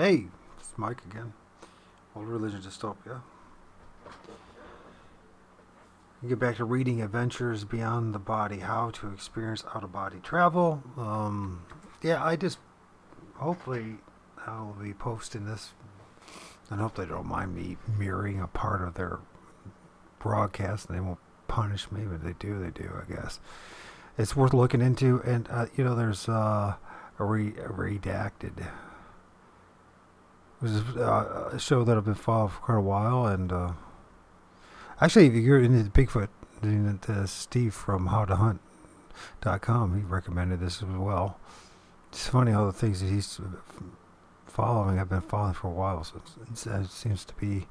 Hey, it's Mike again. Old Religion Dystopia. We get back to reading Adventures Beyond the Body, How to Experience Out-of-Body Travel. I just, hopefully, I'll be posting this, and hope they don't mind me mirroring a part of their broadcast, and they won't punish me, but they do, I guess. It's worth looking into, and, there's a redacted. It was a show that I've been following for quite a while, and actually, if you're into Bigfoot, Steve from howtohunt.com, he recommended this as well. It's funny how the things that he's following, I've been following for a while, so it seems to be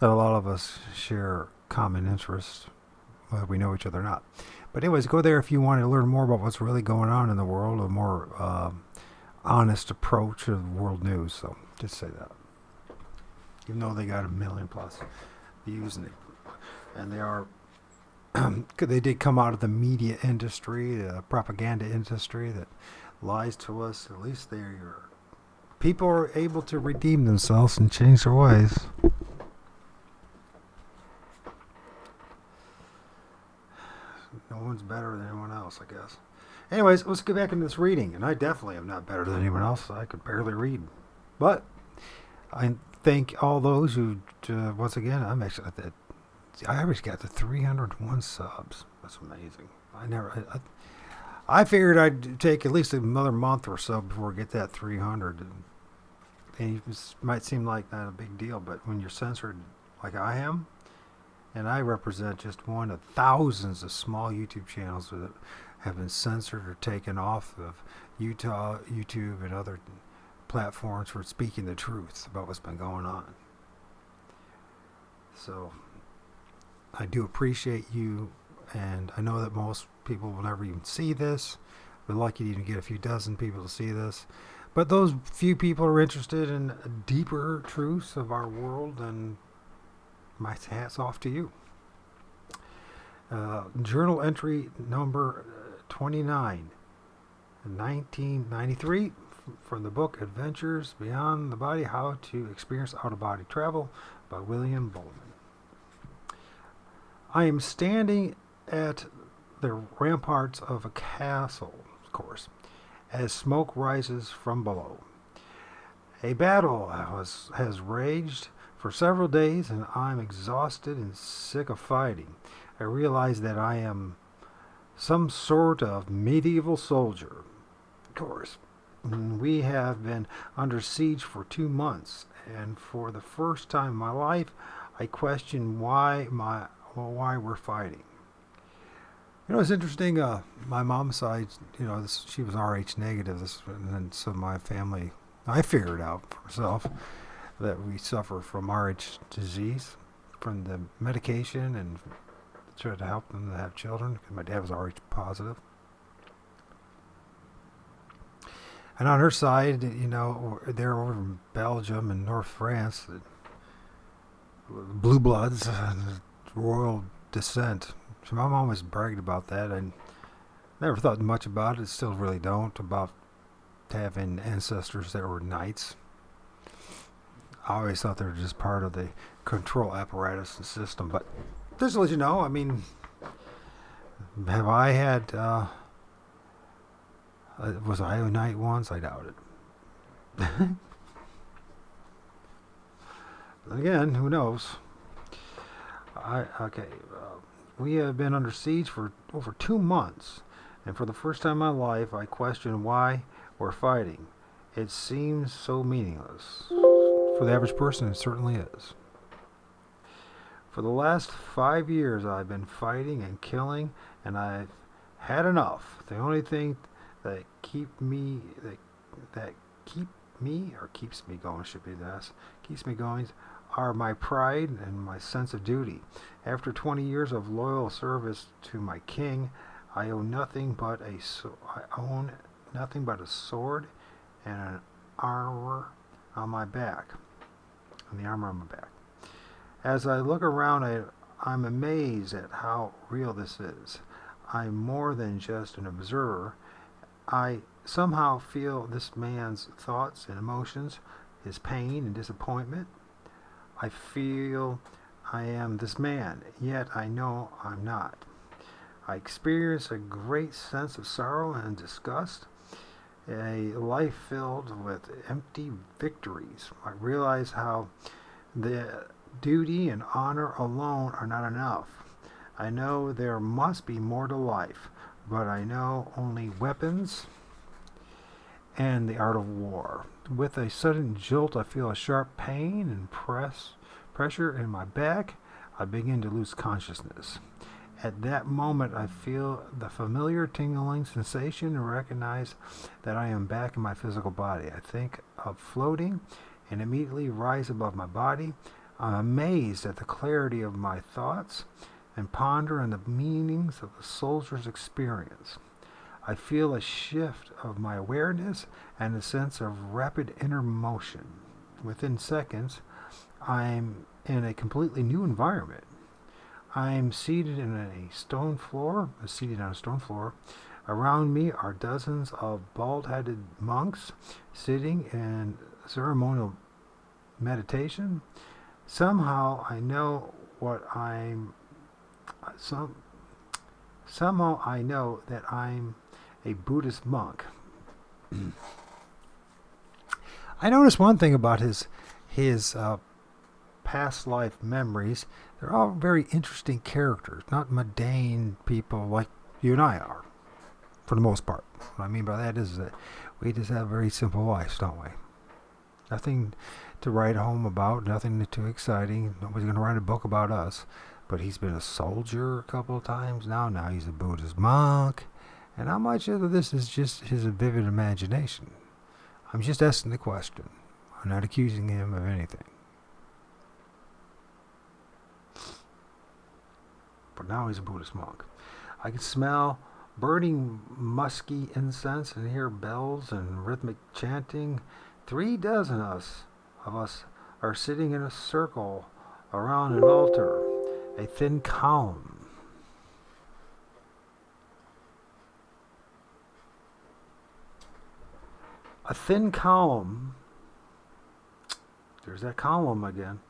that a lot of us share common interests, whether we know each other or not. But anyways, go there if you want to learn more about what's really going on in the world, a more honest approach of world news. So just say that. Even though they got 1 million plus views, and they are, they did come out of the media industry, the propaganda industry that lies to us. At least people are able to redeem themselves and change their ways. No one's better than anyone else, I guess. Anyways, let's get back into this reading. And I definitely am not better than anyone else. I could barely read. But I thank all those who, once again, I always got to 301 subs. That's amazing. I figured I'd take at least another month or so before I get that 300. And it might seem like not a big deal, but when you're censored like I am, and I represent just one of thousands of small YouTube channels that have been censored or taken off of YouTube and other platforms for speaking the truth about what's been going on. So I do appreciate you, and I know that most people will never even see this. We're lucky to even get a few dozen people to see this. But those few people are interested in deeper truths of our world, and my hat's off to you. Journal entry number 29, 1993, from the book Adventures Beyond the Body, How to Experience Out-of-Body Travel by William Buhlman. I am standing at the ramparts of a castle, of course, as smoke rises from below. A battle has raged for several days, and I'm exhausted and sick of fighting. I realize that I am some sort of medieval soldier. Of course, we have been under siege for 2 months, and for the first time in my life, I question why we're fighting. It's interesting. My mom's side, she was Rh negative. And so my family, I figured out for myself that we suffer from Rh disease from the medication, and tried to help them to have children because my dad was Rh positive. And on her side, they're over in Belgium and North France, blue bloods, royal descent. So my mom always bragged about that. I never thought much about it. Still really don't, about having ancestors that were knights. I always thought they were just part of the control apparatus and system. But just to let you know, have I had, was I a knight once? I doubt it. Again, who knows? We have been under siege for over 2 months, and for the first time in my life, I question why we're fighting. It seems so meaningless. For the average person, it certainly is. For the last 5 years, I've been fighting and killing, and I've had enough. The only thing that keeps me going, should be this, keeps me going, are my pride and my sense of duty. After 20 years of loyal service to my king, I own nothing but a sword and an armor on my back. And the armor on my back. As I look around, I'm amazed at how real this is. I'm more than just an observer. I somehow feel this man's thoughts and emotions, his pain and disappointment. I feel I am this man, yet I know I'm not. I experience a great sense of sorrow and disgust, a life filled with empty victories. I realize how the duty and honor alone are not enough. I know there must be more to life, but I know only weapons and the art of war. With a sudden jolt, I feel a sharp pain and pressure in my back. I begin to lose consciousness. At that moment, I feel the familiar tingling sensation and recognize that I am back in my physical body. I think of floating and immediately rise above my body. I'm amazed at the clarity of my thoughts and ponder on the meanings of the soldier's experience. I feel a shift of my awareness and a sense of rapid inner motion. Within seconds, I'm in a completely new environment. I'm seated on a stone floor. Around me are dozens of bald-headed monks sitting in ceremonial meditation. Somehow I know that I'm a Buddhist monk. I noticed one thing about his past life memories. They're all very interesting characters, not mundane people like you and I are, for the most part. What I mean by that is that we just have very simple lives, don't we? Nothing to write home about, nothing too exciting. Nobody's going to write a book about us. But he's been a soldier a couple of times now. Now he's a Buddhist monk. And how much of this is just his vivid imagination? I'm just asking the question. I'm not accusing him of anything. But now he's a Buddhist monk. I can smell burning musky incense and hear bells and rhythmic chanting. 36 of us are sitting in a circle around an altar. A thin column. There's that column again,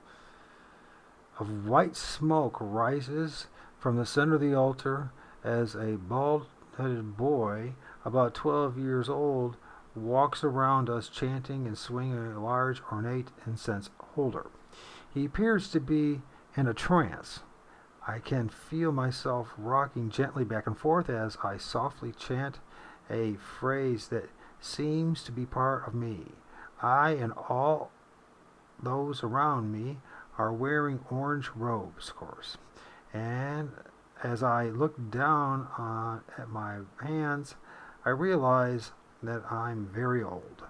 of white smoke rises from the center of the altar as a bald-headed boy, about 12 years old, walks around us chanting and swinging a large ornate incense holder. He appears to be in a trance. I can feel myself rocking gently back and forth as I softly chant a phrase that seems to be part of me. I and all those around me are wearing orange robes, of course. And as I look down at my hands, I realize that I'm very old.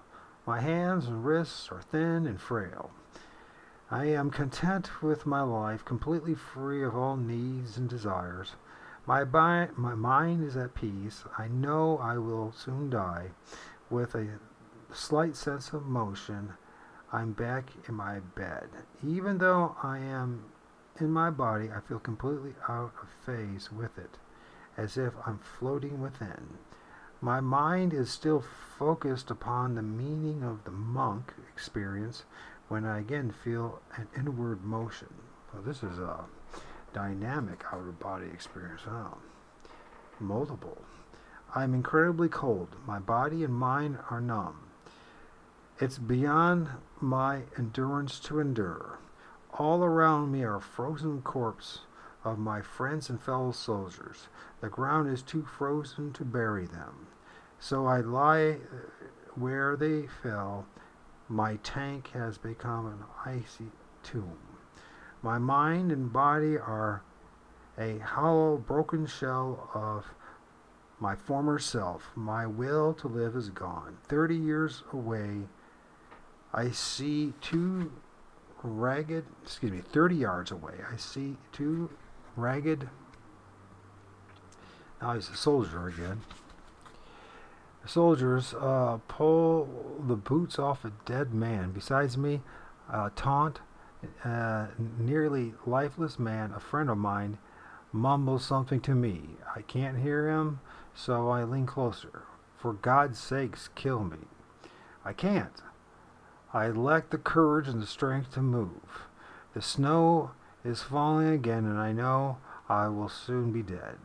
My hands and wrists are thin and frail. I am content with my life, completely free of all needs and desires. My mind is at peace. I know I will soon die. With a slight sense of motion, I'm back in my bed. Even though I am in my body, I feel completely out of phase with it, as if I'm floating within. My mind is still focused upon the meaning of the monk experience, when I again feel an inward motion. So this is a dynamic out-of-body experience. Multiple. I'm incredibly cold. My body and mind are numb. It's beyond my endurance to endure. All around me are frozen corpses of my friends and fellow soldiers. The ground is too frozen to bury them. So I lie where they fell. My tank has become an icy tomb. My mind and body are a hollow, broken shell of my former self. My will to live is gone. 30 yards away, I see two ragged now he's a soldier again. The soldiers pull the boots off a dead man. Besides me, taunt, nearly lifeless man, a friend of mine, mumbles something to me. I can't hear him, so I lean closer. For God's sakes, kill me. I can't. I lack the courage and the strength to move. The snow is falling again, and I know I will soon be dead.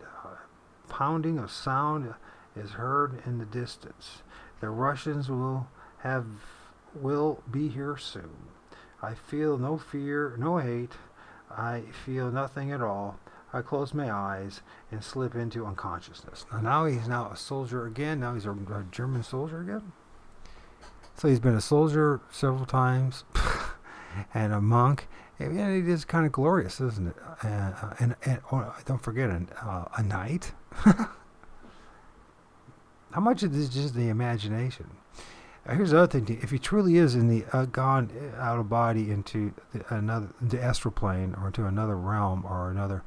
Pounding of sound is heard in the distance. The Russians will be here soon. I feel no fear, no hate. I feel nothing at all. I close my eyes and slip into unconsciousness. Now he's a soldier again. Now he's a German soldier again. So he's been a soldier several times and a monk. And it is kind of glorious, isn't it? And don't forget, a knight. How much of this is just the imagination? Here's the other thing: if he truly is in the gone out of body into the astral plane, or into another realm, or another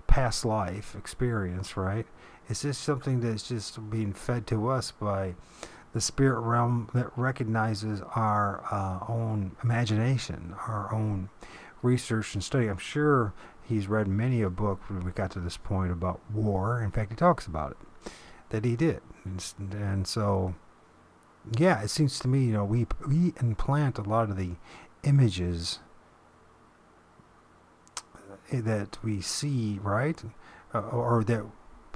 past life experience, right? Is this something that's just being fed to us by the spirit realm that recognizes our own imagination, our own research and study? I'm sure he's read many a book when we got to this point about war. In fact, he talks about it, that he did. And so, yeah, it seems to me, we implant a lot of the images that we see, right? Or that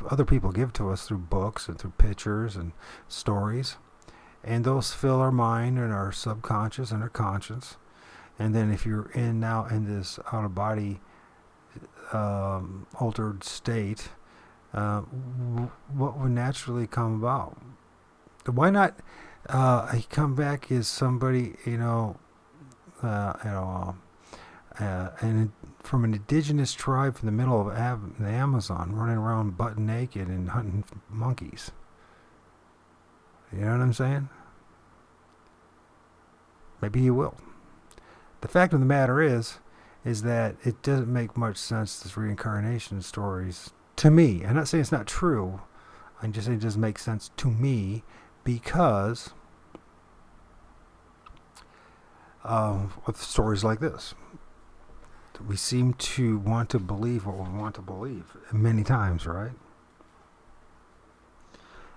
other people give to us through books and through pictures and stories. And those fill our mind and our subconscious and our conscious. And then if you're now in this out-of-body altered state, what would naturally come about? Why not come back as somebody, and from an indigenous tribe from the middle of the Amazon, running around butt naked and hunting monkeys? You know what I'm saying? Maybe he will. The fact of the matter is that it doesn't make much sense, this reincarnation stories, to me. I'm not saying it's not true. I'm just saying it doesn't make sense to me because of stories like this. We seem to want to believe what we want to believe many times, right?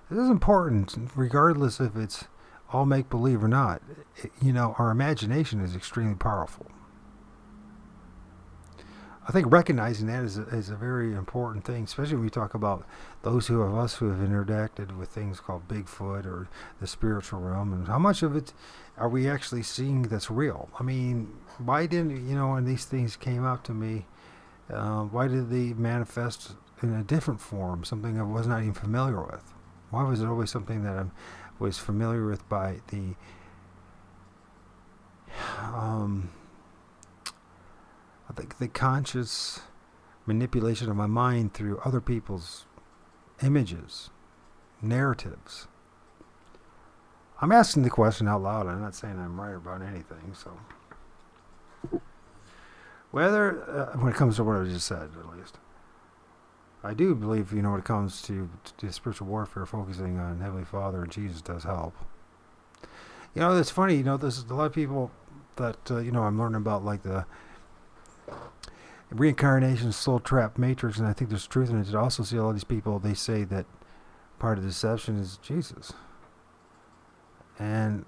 It is important, regardless if it's all make-believe or not. Our imagination is extremely powerful. I think recognizing that is a very important thing, especially when we talk about those who have interacted with things called Bigfoot or the spiritual realm, and how much of it are we actually seeing that's real? I mean, why didn't, when these things came out to me, why did they manifest in a different form, something I was not even familiar with? Why was it always something that I was familiar with by the the conscious manipulation of my mind through other people's images, narratives? I'm asking the question out loud. I'm not saying I'm right about anything. So, whether when it comes to what I just said, at least, I do believe, when it comes to spiritual warfare, focusing on Heavenly Father and Jesus does help. It's funny. There's a lot of people that I'm learning about, like the reincarnation, soul trap matrix, and I think there's truth in it. I also see a lot of these people, they say that part of the deception is Jesus, and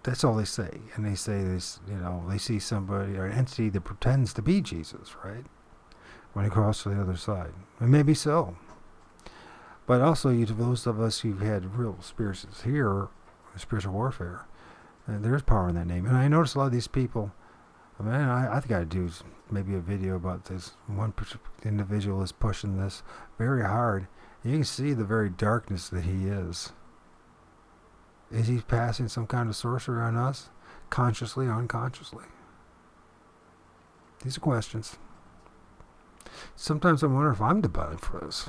that's all they say. And they say this, they see somebody or an entity that pretends to be Jesus, right, when they cross to the other side. And maybe so, but also those of us who've had real experiences here, spiritual warfare, there's power in that name. And I notice a lot of these people. I think I'd do maybe a video about this. One individual is pushing this very hard. You can see the very darkness that he is. Is he passing some kind of sorcery on us, consciously or unconsciously? These are questions. Sometimes I wonder if I'm to blame for this,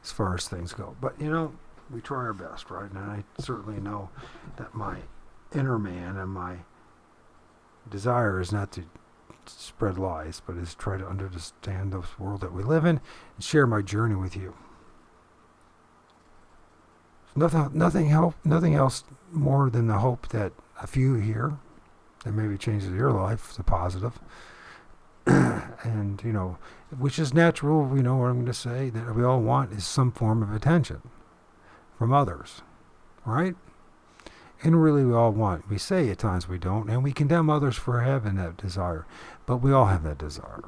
as far as things go. But, we try our best, right? And I certainly know that my inner man and my desire is not to spread lies, but is try to understand the world that we live in and share my journey with you. Nothing else more than the hope that a few here that maybe changes your life to positive. And, which is natural, what I'm going to say, that we all want is some form of attention from others, right? And really, we all want. We say at times we don't, and we condemn others for having that desire. But we all have that desire.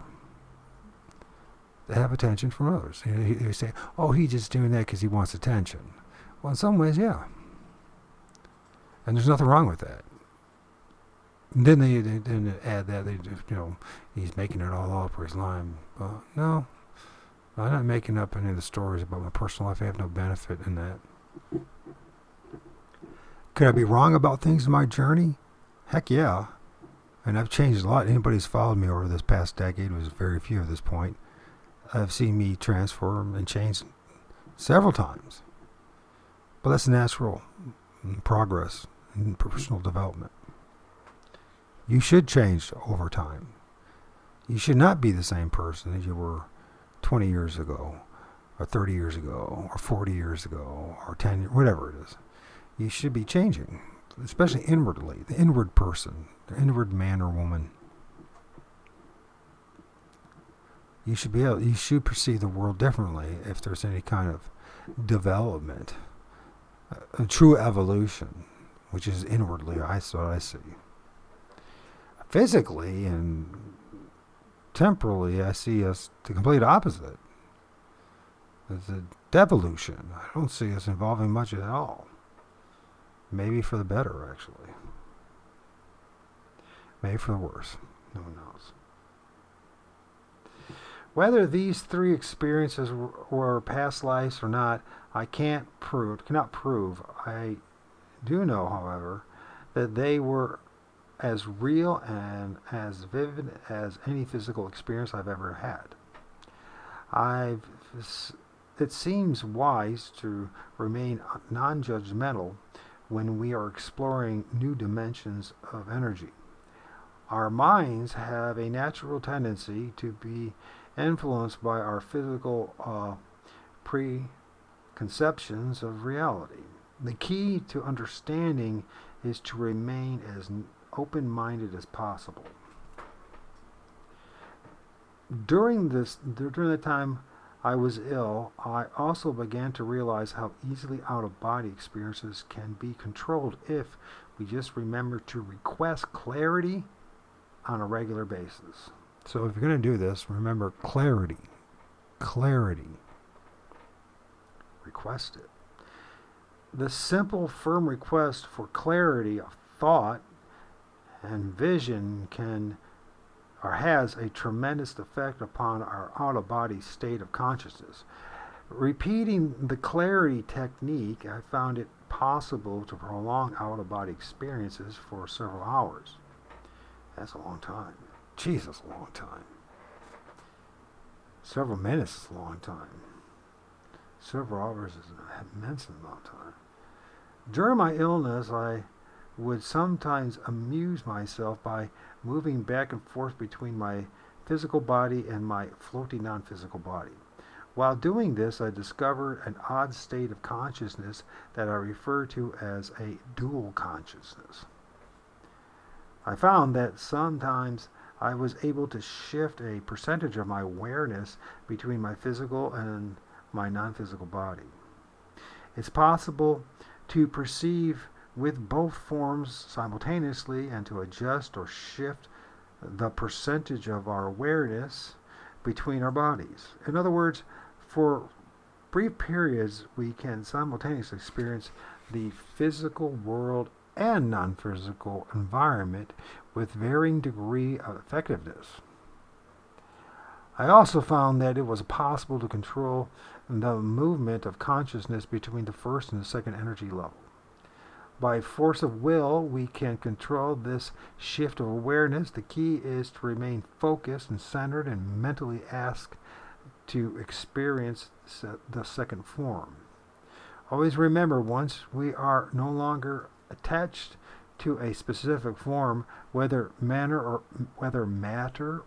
To have attention from others. You say, oh, he's just doing that because he wants attention. Well, in some ways, yeah. And there's nothing wrong with that. And then they add that, he's making it all up or he's lying. Well, no. I'm not making up any of the stories about my personal life. I have no benefit in that. Could I be wrong about things in my journey? Heck yeah. And I've changed a lot. Anybody who's followed me over this past decade, was very few at this point, have seen me transform and change several times. But that's natural progress in personal development. You should change over time. You should not be the same person as you were 20 years ago, or 30 years ago, or 40 years ago, or 10 years, whatever it is. You should be changing, especially inwardly, the inward person, the inward man or woman. You should perceive the world differently if there's any kind of development, a true evolution, which is inwardly. That's what I see. Physically and temporally, I see us the complete opposite. It's a devolution. I don't see us involving much at all. Maybe for the better, actually. Maybe for the worse. No one knows. Whether these three experiences were past lives or not, I cannot prove. I do know, however, that they were as real and as vivid as any physical experience I've ever had. It seems wise to remain non-judgmental when we are exploring new dimensions of energy. Our minds have a natural tendency to be influenced by our physical preconceptions of reality. The key to understanding is to remain as open-minded as possible. During the time I was ill, I also began to realize how easily out-of-body experiences can be controlled if we just remember to request clarity on a regular basis. So if you're going to do this, remember clarity. Clarity. Request it. The simple, firm request for clarity of thought and vision has a tremendous effect upon our out-of-body state of consciousness. Repeating the clarity technique, I found it possible to prolong out-of-body experiences for several hours. That's a long time. Jesus, a long time. Several minutes is a long time. Several hours is an immense amount of time. During my illness, I would sometimes amuse myself by moving back and forth between my physical body and my floating non-physical body. While doing this, I discovered an odd state of consciousness that I refer to as a dual consciousness. I found that sometimes I was able to shift a percentage of my awareness between my physical and my non-physical body. It's possible to perceive with both forms simultaneously and to adjust or shift the percentage of our awareness between our bodies. In other words, for brief periods, we can simultaneously experience the physical world and non-physical environment with varying degree of effectiveness. I also found that it was possible to control the movement of consciousness between the first and the second energy level. By force of will, we can control this shift of awareness. The key is to remain focused and centered and mentally ask to experience the second form. Always remember, once we are no longer attached to a specific form, whether matter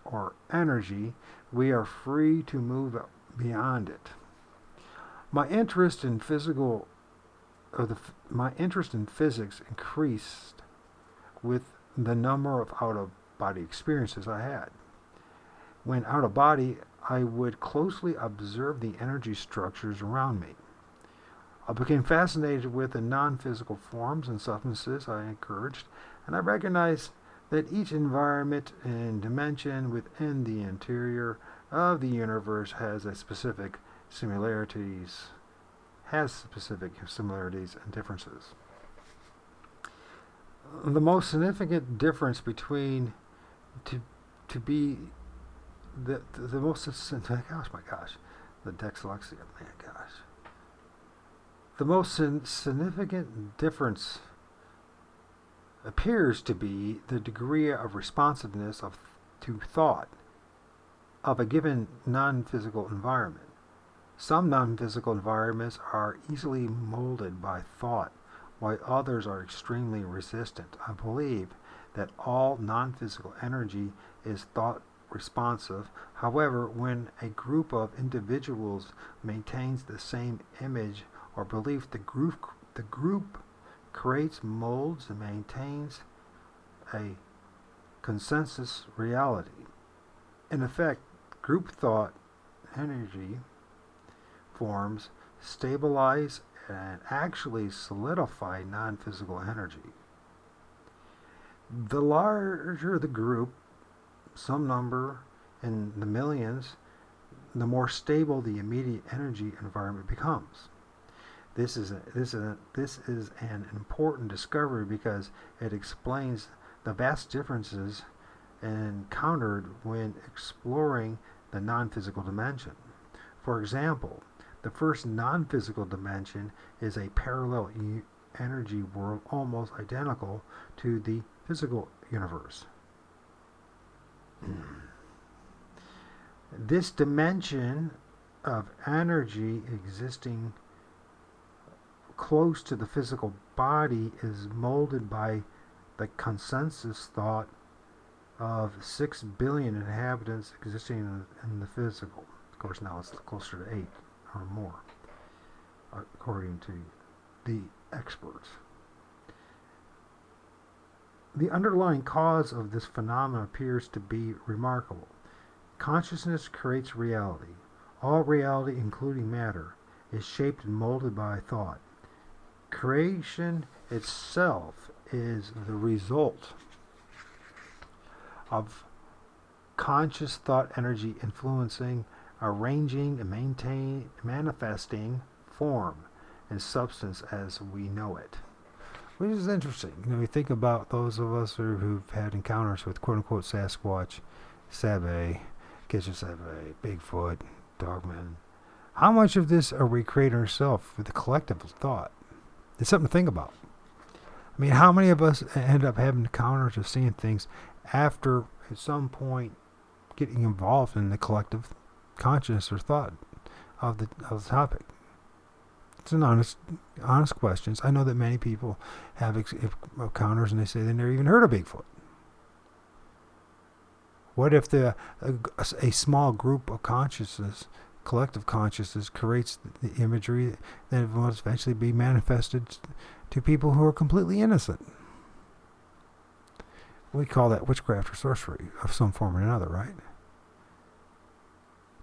or energy, we are free to move beyond it. My interest in physics increased with the number of out-of-body experiences I had. When out of body, I would closely observe the energy structures around me. I became fascinated with the non-physical forms and substances I encouraged, and I recognized that each environment and dimension within the interior of the universe has specific similarities and differences. The most significant difference between to to be the most gosh, the dyslexia, man, gosh. The most significant difference appears to be the degree of responsiveness to thought of a given non-physical environment. Some non-physical environments are easily molded by thought, while others are extremely resistant. I believe that all non-physical energy is thought responsive. However, when a group of individuals maintains the same image or belief, the group creates, molds, and maintains a consensus reality. In effect, group thought energy forms stabilize and actually solidify non-physical energy. The larger the group, some number in the millions, the more stable the immediate energy environment becomes. This is an important discovery because it explains the vast differences encountered when exploring the non-physical dimension. For example, the first non-physical dimension is a parallel energy world almost identical to the physical universe. This dimension of energy existing close to the physical body is molded by the consensus thought of 6 billion inhabitants existing in the physical. Of course, now it's closer to 8 or more, according to the experts. The underlying cause of this phenomenon appears to be remarkable. Consciousness creates reality. All reality, including matter, is shaped and molded by thought. Creation itself is the result of conscious thought energy influencing, arranging, and manifesting form and substance as we know it. Which is interesting. We think about those of us who've had encounters with quote-unquote Sasquatch, Sabe, Kitchen Sabe, Bigfoot, Dogman. How much of this are we creating ourselves with the collective thought? It's something to think about. I mean, how many of us end up having encounters or seeing things after, at some point, getting involved in the collective consciousness or thought of the topic? It's an honest question. I know that many people have encounters and they say they never even heard of Bigfoot. What if a small group of consciousness, collective consciousness, creates the imagery that will eventually be manifested to people who are completely innocent? We call that witchcraft or sorcery of some form or another, right?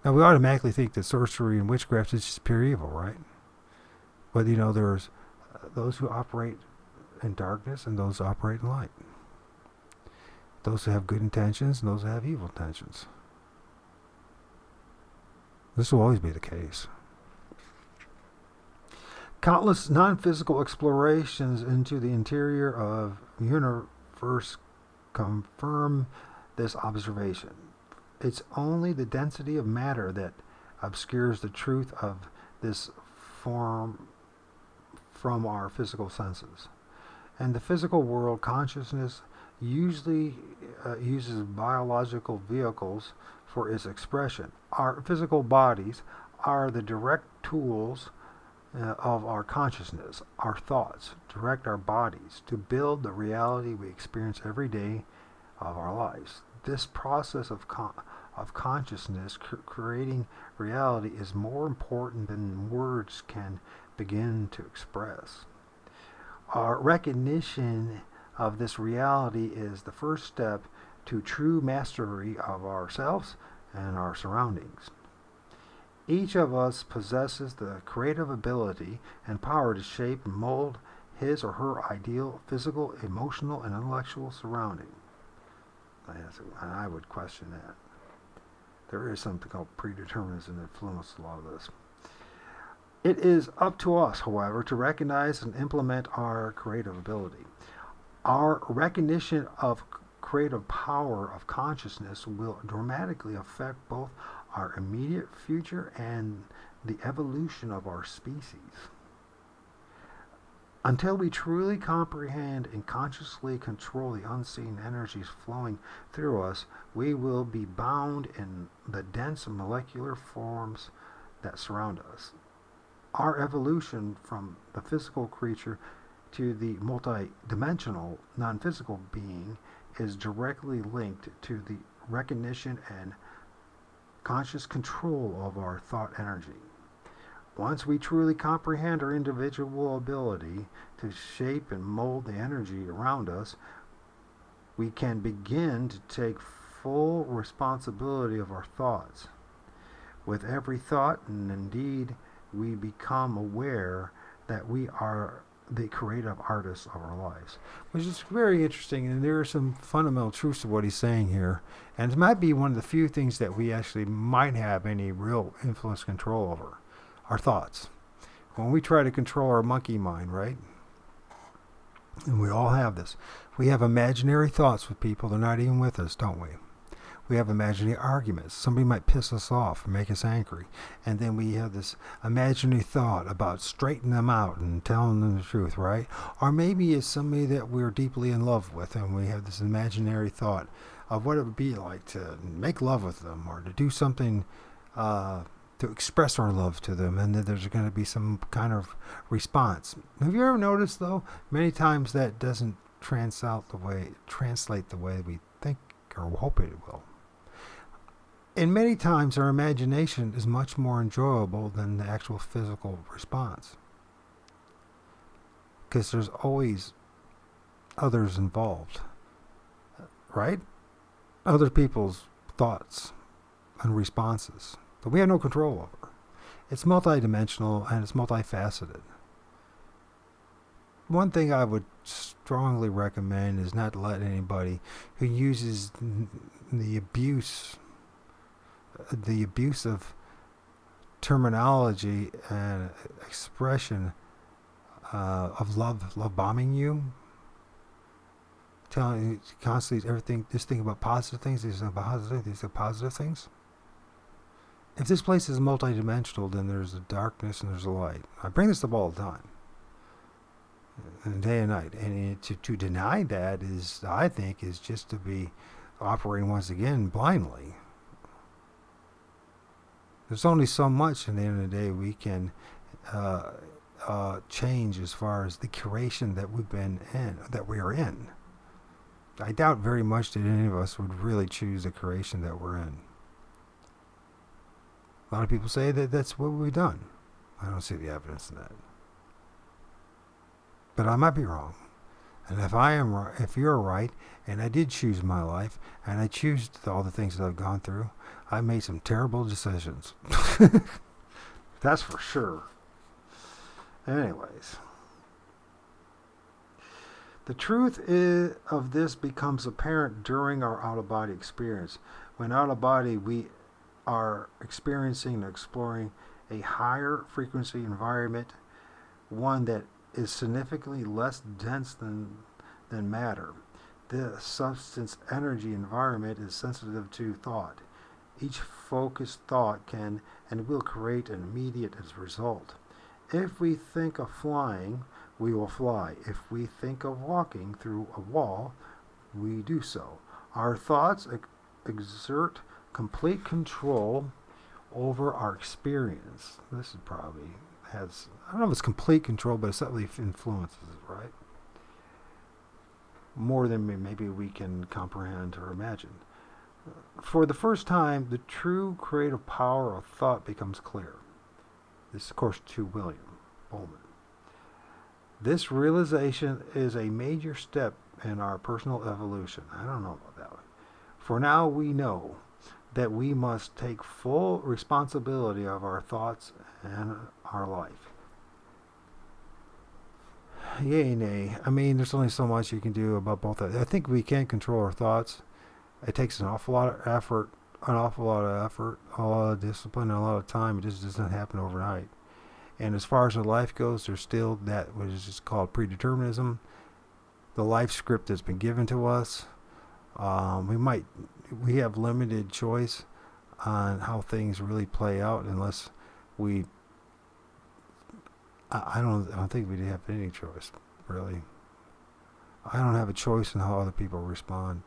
Now, we automatically think that sorcery and witchcraft is just pure evil, right? But, there's those who operate in darkness and those who operate in light. Those who have good intentions and those who have evil intentions. This will always be the case. Countless non-physical explorations into the interior of the universe confirm this observation. It's only the density of matter that obscures the truth of this form from our physical senses. In the physical world, consciousness usually uses biological vehicles for its expression. Our physical bodies are the direct tools of our consciousness. Our thoughts direct our bodies to build the reality we experience every day of our lives. This process of consciousness creating reality is more important than words can begin to express. Our recognition of this reality is the first step to true mastery of ourselves and our surroundings. Each of us possesses the creative ability and power to shape and mold his or her ideal physical, emotional, and intellectual surrounding. And I would question that. There is something called predeterminism that influences a lot of this. It is up to us, however, to recognize and implement our creative ability. Our recognition of creative power of consciousness will dramatically affect both our immediate future and the evolution of our species. Until we truly comprehend and consciously control the unseen energies flowing through us, we will be bound in the dense molecular forms that surround us. Our evolution from the physical creature to the multidimensional non-physical being is directly linked to the recognition and conscious control of our thought energy. Once we truly comprehend our individual ability to shape and mold the energy around us, we can begin to take full responsibility of our thoughts. With every thought, and indeed, we become aware that we are the creative artists of our lives, which is very interesting. And there are some fundamental truths to what he's saying here, and it might be one of the few things that we actually might have any real influence control over: our thoughts. When we try to control our monkey mind, right? And we all have this. We have imaginary thoughts with people. They're not even with us, don't we? We have imaginary arguments. Somebody might piss us off or make us angry. And then we have this imaginary thought about straightening them out and telling them the truth, right? Or maybe it's somebody that we're deeply in love with, and we have this imaginary thought of what it would be like to make love with them or to do something to express our love to them, and then there's going to be some kind of response. Have you ever noticed, though, many times that doesn't translate the way we think or hope it will? And many times our imagination is much more enjoyable than the actual physical response, because there's always others involved, right? Other people's thoughts and responses that we have no control over. It's multidimensional and it's multifaceted. One thing I would strongly recommend is not to let anybody who uses the abusive terminology and expression of love bombing you, telling you constantly everything, just think about positive things, these are positive things. If this place is multidimensional, then there's a darkness and there's a light. I bring this up all the time, day and night. And to deny that is, I think, is just to be operating once again blindly. There's only so much, in the end of the day, we can change as far as the creation that we are in. I doubt very much that any of us would really choose the creation that we're in. A lot of people say that that's what we've done. I don't see the evidence in that. But I might be wrong. And if you're right, and I did choose my life, and I choose all the things that I've gone through, I made some terrible decisions. That's for sure. Anyways. The truth of this becomes apparent during our out-of-body experience. When out-of-body, we are experiencing and exploring a higher frequency environment, one that is significantly less dense than matter. The substance energy environment is sensitive to thought. Each focused thought can and will create an immediate result. If we think of flying, we will fly. If we think of walking through a wall, we do so. Our thoughts exert complete control over our experience. This is probably has, I don't know if it's complete control, but it certainly influences it, right? More than maybe we can comprehend or imagine. For the first time, the true creative power of thought becomes clear. This, of course, to William Buhlman. This realization is a major step in our personal evolution. I don't know about that one. For now we know that we must take full responsibility of our thoughts and our life. Yay, nay. I mean, there's only so much you can do about both. I think we can control our thoughts. It takes an awful lot of effort, a lot of discipline, and a lot of time. It just doesn't happen overnight. And as far as our life goes, there's still that what is just called predeterminism, the life script that's been given to us. We have limited choice on how things really play out unless we. I don't think we have any choice really. I don't have a choice in how other people respond.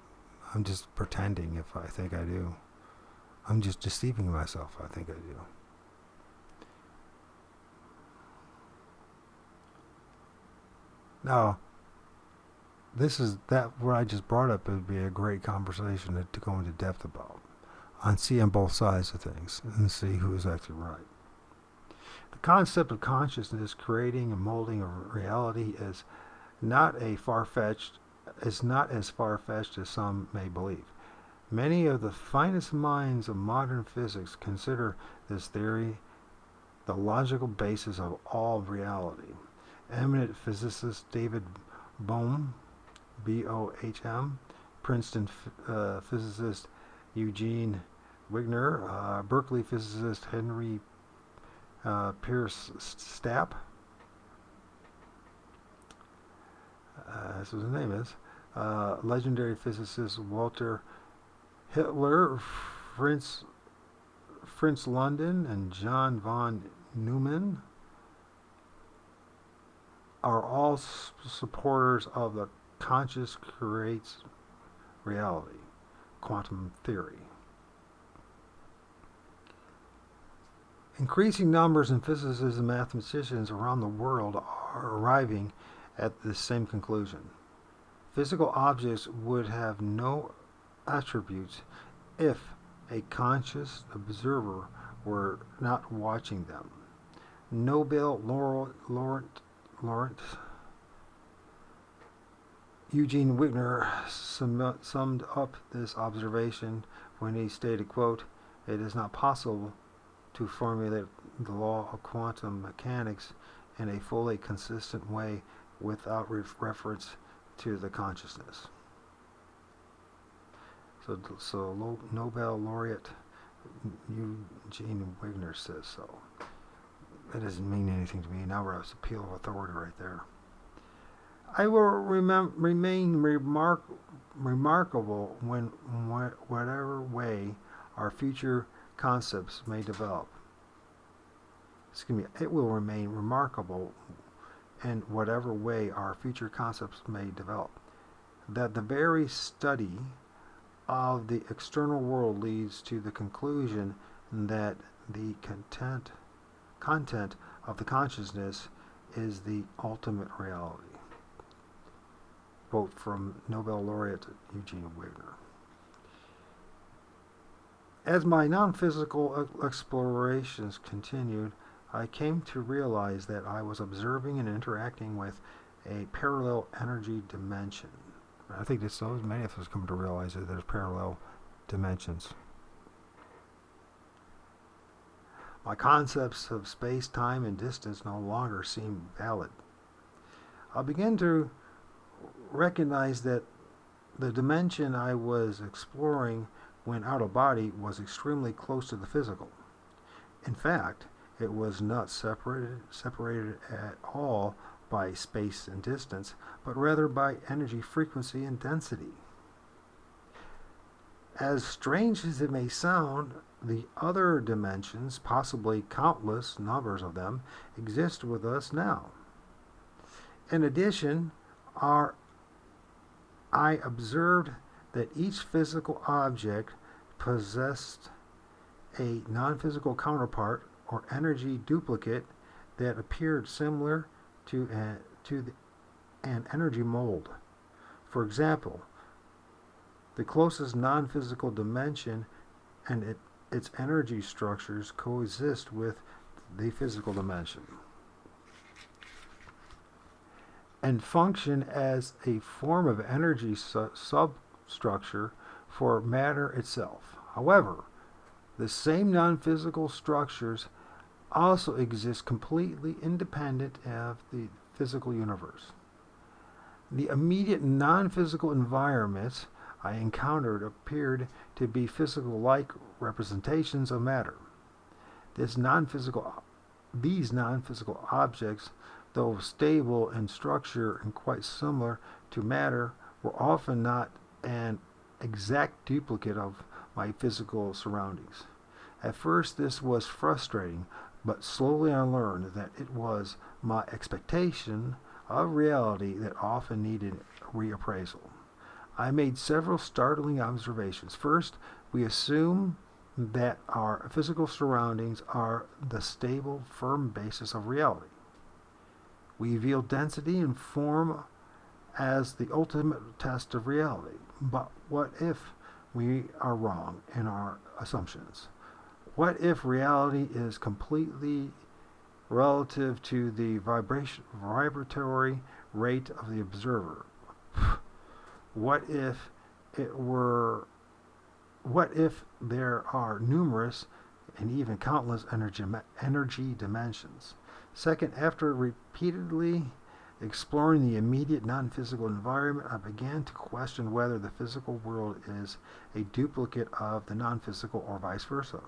I'm just pretending if I think I do. I'm just deceiving myself. I think I do. Now, this is that what I just brought up would be a great conversation to go into depth about, on seeing both sides of things and see who is actually right. The concept of consciousness creating and molding a reality not a far-fetched is not as far-fetched as some may believe. Many of the finest minds of modern physics consider this theory the logical basis of all reality. Eminent physicist David Bohm, Bohm, Princeton physicist Eugene Wigner, Berkeley physicist Henry Pierce Stapp, that's what his name is, legendary physicist Walter Hitler, Fritz London, and John von Neumann are all supporters of the conscious creates reality, quantum theory. Increasing numbers of physicists and mathematicians around the world are arriving at the same conclusion. Physical objects would have no attributes if a conscious observer were not watching them. Nobel laureate Eugene Wigner summed up this observation when he stated, quote, "It is not possible to formulate the law of quantum mechanics in a fully consistent way without reference to the consciousness." So Nobel laureate Eugene Wigner says so. That doesn't mean anything to me. Now we're at appeal of authority right there. I will remain remarkable when whatever way our future concepts may develop. It will remain remarkable in whatever way our future concepts may develop, that the very study of the external world leads to the conclusion that the content of the consciousness is the ultimate reality. Quote from Nobel laureate Eugene Wigner. As my non-physical explorations continued, I came to realize that I was observing and interacting with a parallel energy dimension. I think that so many of us come to realize that there's parallel dimensions. My concepts of space, time, and distance no longer seem valid. I began to recognize that the dimension I was exploring when out of body was extremely close to the physical. In fact, it was not separated at all by space and distance, but rather by energy, frequency, and density. As strange as it may sound, the other dimensions, possibly countless numbers of them, exist with us now. In addition, I observed that each physical object possessed a non-physical counterpart or energy duplicate that appeared similar to an energy mold. For example, the closest non-physical dimension and its energy structures coexist with the physical dimension and function as a form of energy substructure for matter itself. However, The same non-physical structures also exist completely independent of the physical universe. The immediate non-physical environments I encountered appeared to be physical-like representations of matter. These non-physical objects, though stable in structure and quite similar to matter, were often not an exact duplicate of my physical surroundings. At first this was frustrating, but slowly I learned that it was my expectation of reality that often needed reappraisal. I made several startling observations. First, we assume that our physical surroundings are the stable, firm basis of reality. We view density and form as the ultimate test of reality. But what if we are wrong in our assumptions? What if reality is completely relative to the vibratory rate of the observer? What if there are numerous and even countless energy dimensions? Second, after repeatedly exploring the immediate non-physical environment, I began to question whether the physical world is a duplicate of the non-physical or vice versa.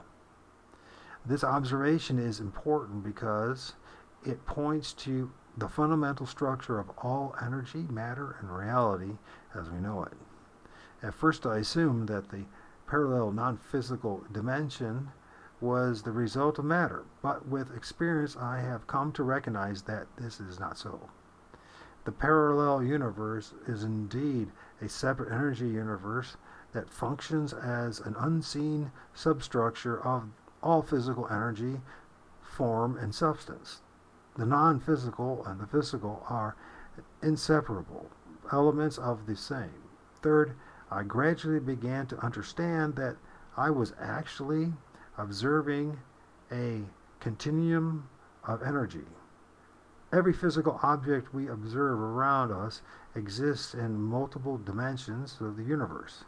This observation is important because it points to the fundamental structure of all energy, matter, and reality as we know it. At first I assumed that the parallel non-physical dimension was the result of matter, but with experience I have come to recognize that this is not so. The parallel universe is indeed a separate energy universe that functions as an unseen substructure of all physical energy, form, and substance. The non-physical and the physical are inseparable elements of the same. Third, I gradually began to understand that I was actually observing a continuum of energy. Every physical object we observe around us exists in multiple dimensions of the universe.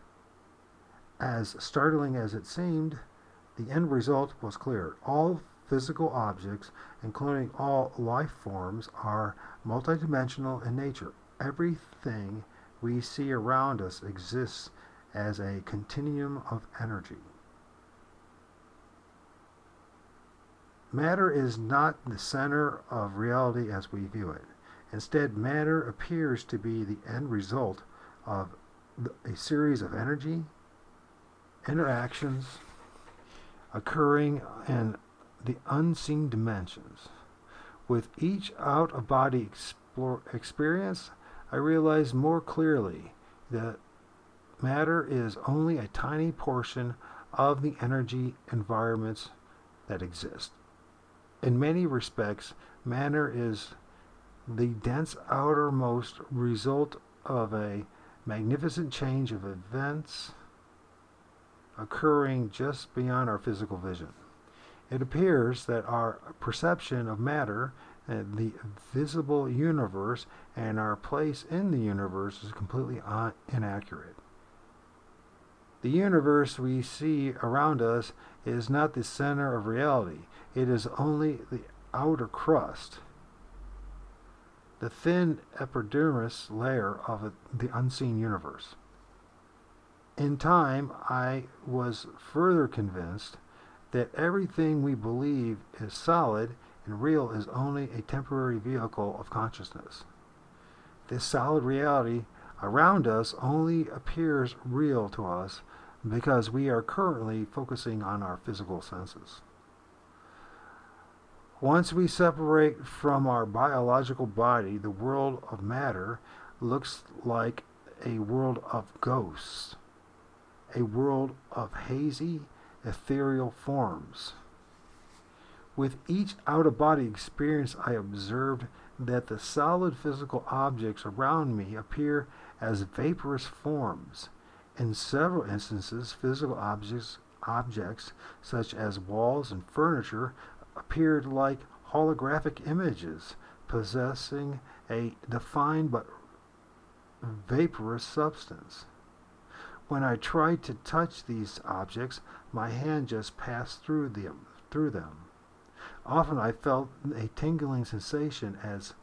As startling as it seemed, the end result was clear. All physical objects, including all life forms, are multidimensional in nature. Everything we see around us exists as a continuum of energy. Matter is not the center of reality as we view it. Instead, matter appears to be the end result of a series of energy interactions occurring in the unseen dimensions. With each out-of-body experience, I realize more clearly that matter is only a tiny portion of the energy environments that exist. In many respects, matter is the dense outermost result of a magnificent change of events occurring just beyond our physical vision. It appears that our perception of matter and the visible universe and our place in the universe is completely inaccurate. The universe we see around us is not the center of reality. It is only the outer crust, the thin epidermis layer of the unseen universe. In time, I was further convinced that everything we believe is solid and real is only a temporary vehicle of consciousness. This solid reality around us only appears real to us because we are currently focusing on our physical senses. Once we separate from our biological body, the world of matter looks like a world of ghosts, a world of hazy, ethereal forms. With each out-of-body experience, I observed that the solid physical objects around me appear as vaporous forms. In several instances, physical objects such as walls and furniture appeared like holographic images possessing a defined but vaporous substance. When I tried to touch these objects, my hand just passed through them. Often I felt a tingling sensation as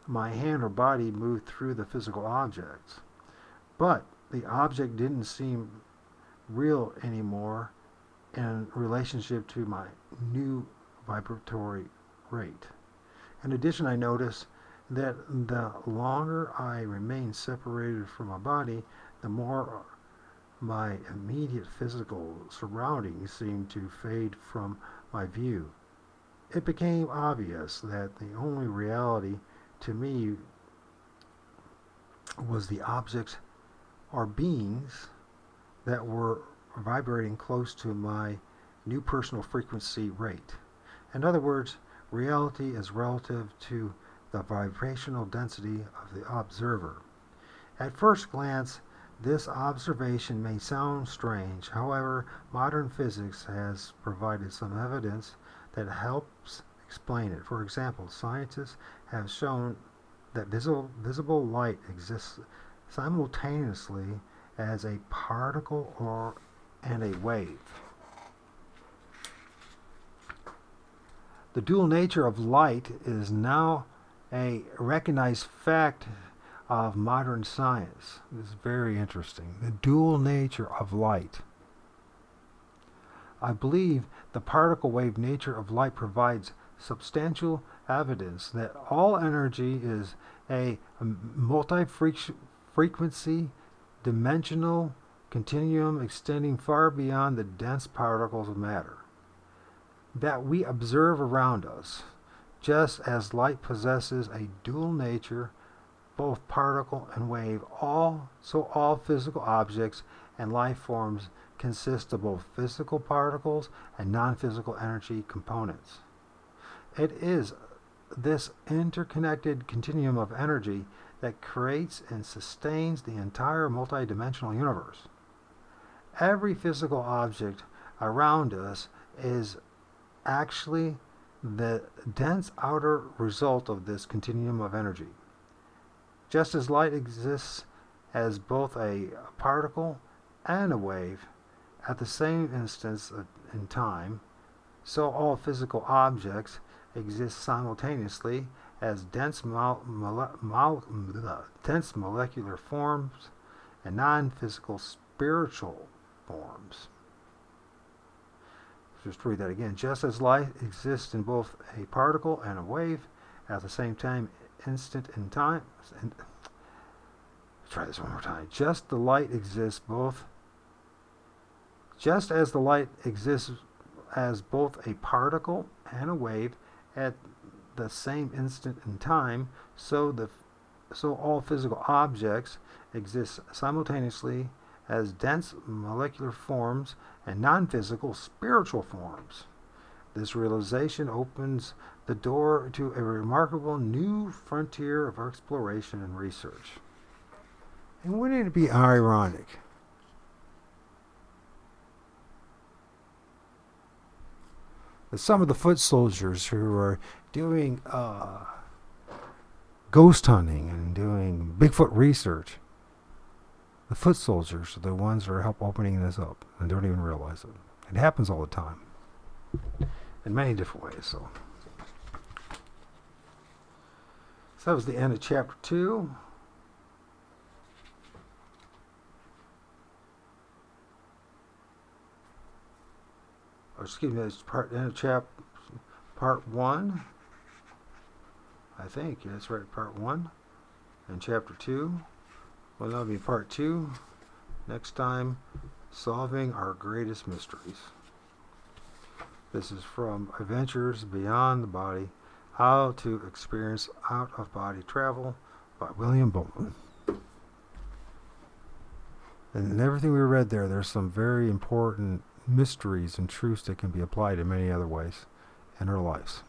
my hand or body moved through the physical objects. But the object didn't seem real anymore in relationship to my new vibratory rate. In addition, I noticed that the longer I remained separated from my body, the more my immediate physical surroundings seemed to fade from my view. It became obvious that the only reality to me was the objects or beings that were vibrating close to my new personal frequency rate. In other words, reality is relative to the vibrational density of the observer. At first glance, this observation may sound strange. However, modern physics has provided some evidence that helps explain it. For example, scientists have shown that visible light exists simultaneously as a particle and a wave. The dual nature of light is now a recognized fact of modern science. This is very interesting. The dual nature of light. I believe the particle wave nature of light provides substantial evidence that all energy is a multi-frequency dimensional continuum extending far beyond the dense particles of matter that we observe around us. Just as light possesses a dual nature, both particle and wave, all physical objects and life forms consist of both physical particles and non-physical energy components. It is this interconnected continuum of energy that creates and sustains the entire multidimensional universe. Every physical object around us is actually the dense outer result of this continuum of energy. Just as light exists as both a particle and a wave at the same instance in time, so all physical objects exist simultaneously as dense molecular forms and non-physical spiritual forms. Just read that again. Just as light exists in both a particle and a wave at the same time, instant in time. Try this one more time. Just as the light exists as both a particle and a wave at the same instant in time, so all physical objects exist simultaneously as dense molecular forms and non-physical spiritual forms. This realization opens the door to a remarkable new frontier of exploration and research. And wouldn't it be ironic that some of the foot soldiers who are doing ghost hunting and doing Bigfoot research, the foot soldiers are the ones that are help opening this up and don't even realize it. It happens all the time in many different ways. So that was the end of chapter 2. Or excuse me, that's end of part 1. I think that's right, part 1. And chapter 2. Well, that'll be part 2. Next time, solving our greatest mysteries. This is from Adventures Beyond the Body, How to Experience Out-of-Body Travel by William Buhlman. And in everything we read there's some very important mysteries and truths that can be applied in many other ways in our lives.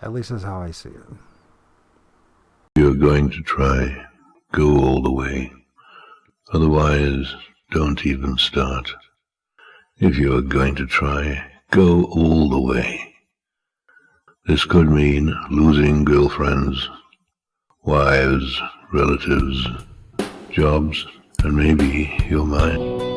At least that's how I see it. You're going to try, go all the way. Otherwise, don't even start. If you're going to try, go all the way. This could mean losing girlfriends, wives, relatives, jobs, and maybe you're mine.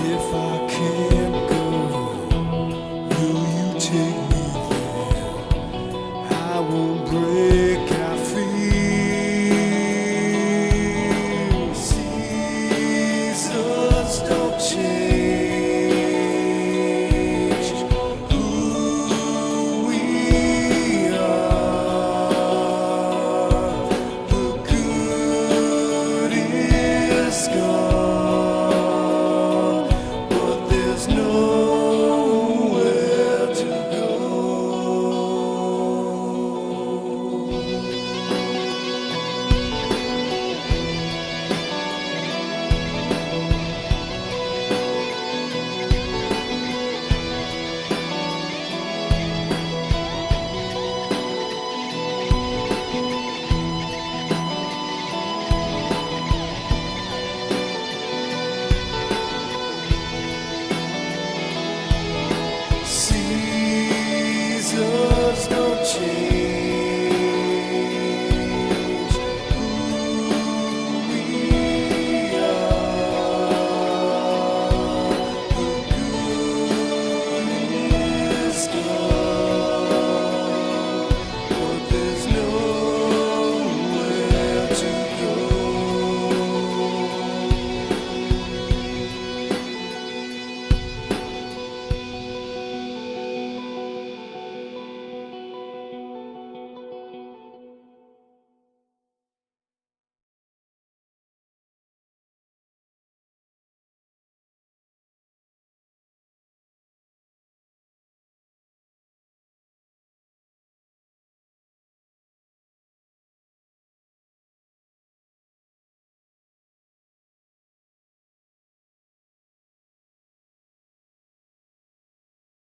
If I can't go, will you take me?